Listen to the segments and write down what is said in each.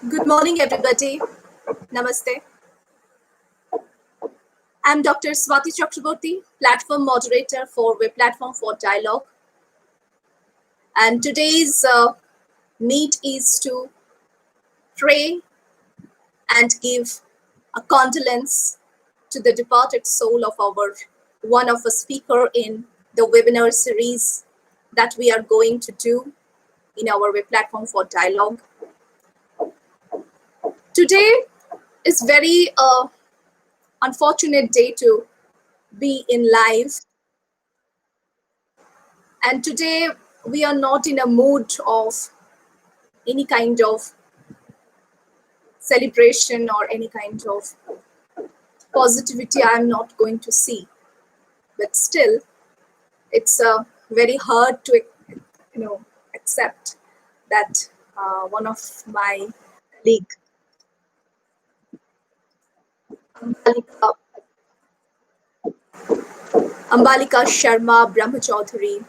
Good morning, everybody. Namaste. I'm Dr. Swati Chakraborty, platform moderator for Web Platform for Dialogue. And today's need is to pray and give a condolence to the departed soul of one of a speaker in the webinar series that we are going to do in our Web Platform for Dialogue. Today is very unfortunate day to be in live, and today we are not in a mood of any kind of celebration or any kind of positivity. I am not going to see, but still it's very hard to accept that one of my colleague, Ambalika, Ambalika Sharma Brahmachaudhary,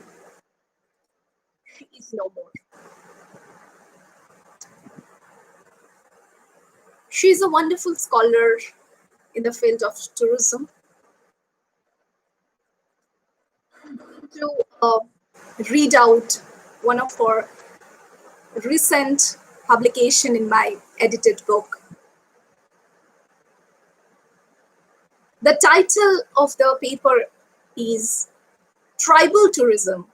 she is no more. She is a wonderful scholar in the field of tourism. To read out one of her recent publication in my edited book. The title of the paper is Tribal Tourism,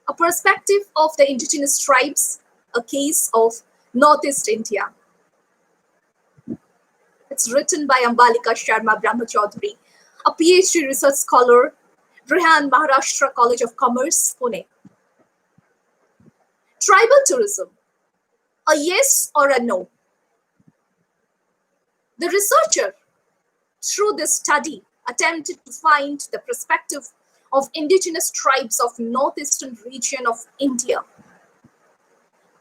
a perspective of the indigenous tribes, a case of Northeast India. It's written by Ambalika Sharma Brahmachaudhary, a PhD research scholar, Rehan Maharashtra College of Commerce, Pune. Tribal tourism, a yes or a no? The researcher, through this study, attempted to find the perspective of indigenous tribes of northeastern region of India.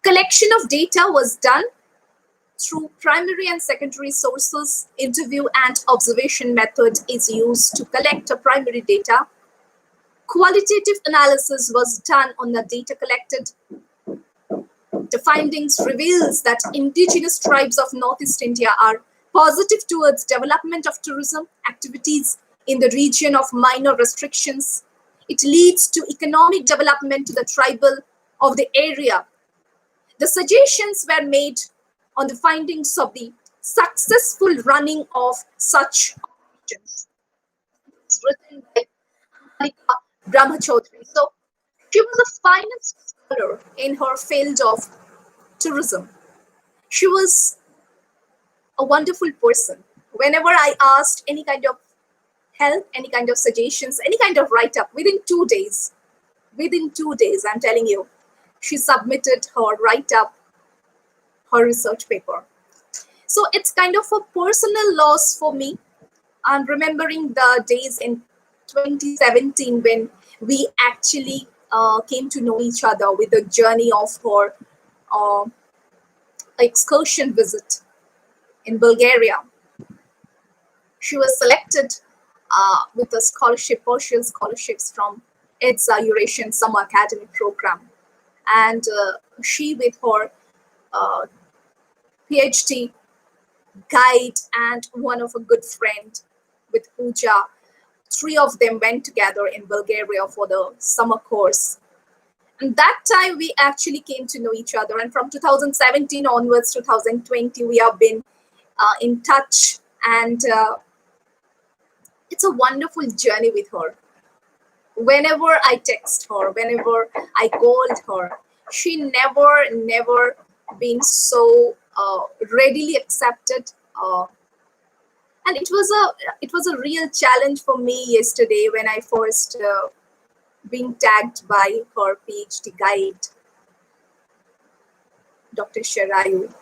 Collection of data was done through primary and secondary sources. Interview and observation method is used to collect a primary data. Qualitative analysis was done on the data collected. The findings reveals that indigenous tribes of Northeast India are positive towards development of tourism activities in the region of minor restrictions. It leads to economic development to the tribal of the area. The suggestions were made on the findings of the successful running of such operations. It's written by Ambalika Brahmachaudhary. So she was a finest scholar in her field of tourism. She was a wonderful person. Whenever I asked any kind of help, any kind of suggestions, any kind of write-up, within 2 days, I'm telling you, she submitted her write-up, her research paper. So it's kind of a personal loss for me. I'm remembering the days in 2017 when we actually came to know each other with the journey of her excursion visit in Bulgaria. She was selected with a scholarship, partial scholarships from EDSA Eurasian Summer Academy program. And she, with her PhD guide and one of a good friend with Pooja, 3 of them went together in Bulgaria for the summer course. And that time we actually came to know each other. And from 2017 onwards, 2020, we have been in touch. And it's a wonderful journey with her. Whenever I text her, whenever I called her, she never been so readily accepted. And it was a real challenge for me yesterday when I first being tagged by her PhD guide, Dr. Sharayu.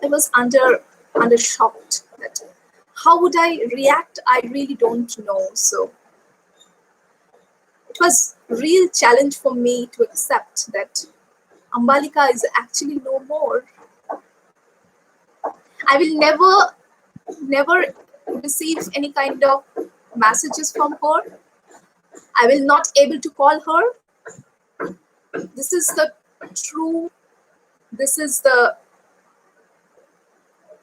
I was under shocked that how would I react? I really don't know. So it was a real challenge for me to accept that Ambalika is actually no more. I will never receive any kind of messages from her. I will not able to call her. This is the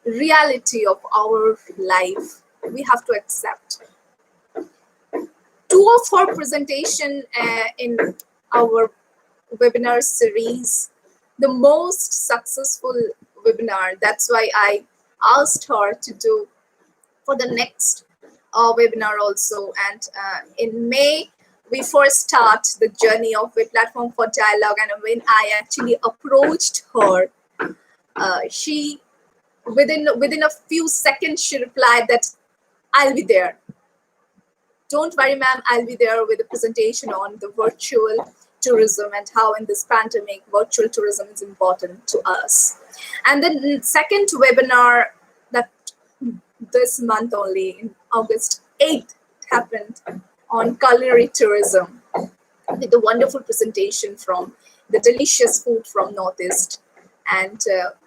reality of our life. We have to accept. Two of her presentation in our webinar series, the most successful webinar. That's why I asked her to do for the next webinar also. And in May, we first start the journey of a platform for dialogue. And when I actually approached her, she within a few seconds she replied that I'll be there. Don't worry, ma'am, I'll be there with a presentation on the virtual tourism and how in this pandemic virtual tourism is important to us. And then the second webinar that this month only in August 8th happened on culinary tourism with a wonderful presentation from the delicious food from Northeast. And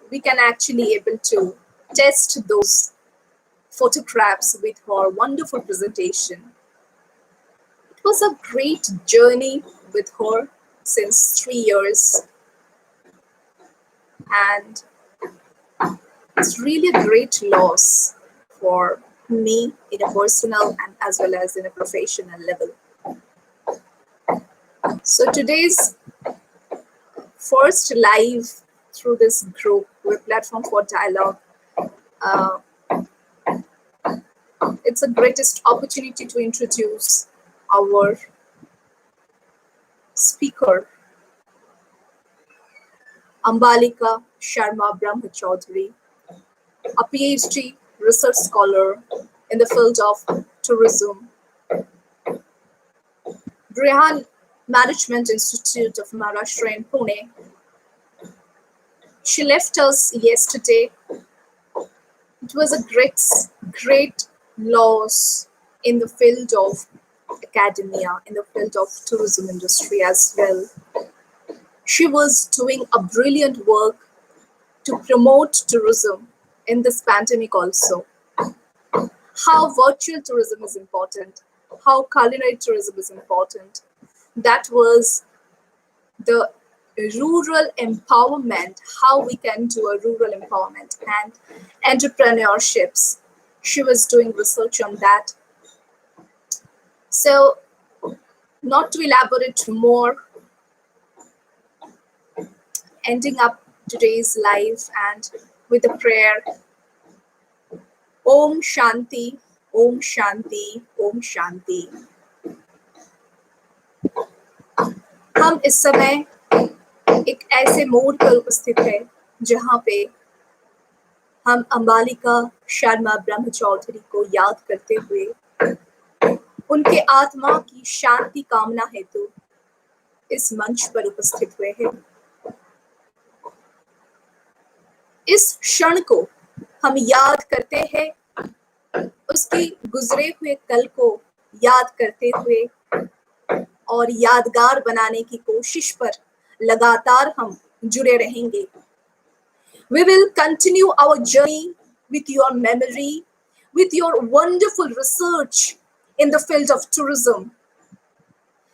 we can actually able to test those photographs with her wonderful presentation. It was a great journey with her since 3 years. And it's really a great loss for me in a personal and as well as in a professional level. So today's first live through this group with Platform for Dialogue, it's a greatest opportunity to introduce our speaker, Ambalika Sharma Brahma Chaudhary, a PhD research scholar in the field of tourism, Brihan Management Institute of Maharashtra in Pune. She left us yesterday. It was a great loss in the field of academia, in the field of tourism industry as well. She was doing a brilliant work to promote tourism in this pandemic also. How virtual tourism is important, how culinary tourism is important. That was the rural empowerment, how we can do a rural empowerment and entrepreneurships. She was doing research on that. So, not to elaborate more, ending up today's live and with a prayer. Om Shanti, Om Shanti, Om Shanti. हम इस समय एक ऐसे मोड़ पर उपस्थित है जहां पे हम अंबालिका शर्मा ब्रह्म चौधरी को याद करते हुए उनके आत्मा की शांति कामना हेतु इस मंच पर उपस्थित हुए हैं। इस क्षण को हम याद करते हैं, उसकी गुजरे हुए कल को याद करते हुए और यादगार बनाने की कोशिश पर लगातार हम जुड़े रहेंगे। We will continue our journey with your memory, with your wonderful research in the field of tourism.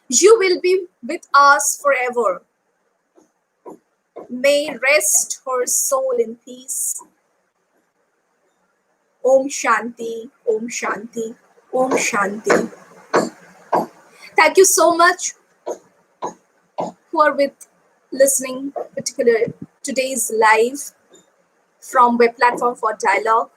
You will be with us forever. May rest her soul in peace. Om Shanti, Om Shanti, Om Shanti. Thank you so much who are with listening particular today's live from Web Platform for Dialogue.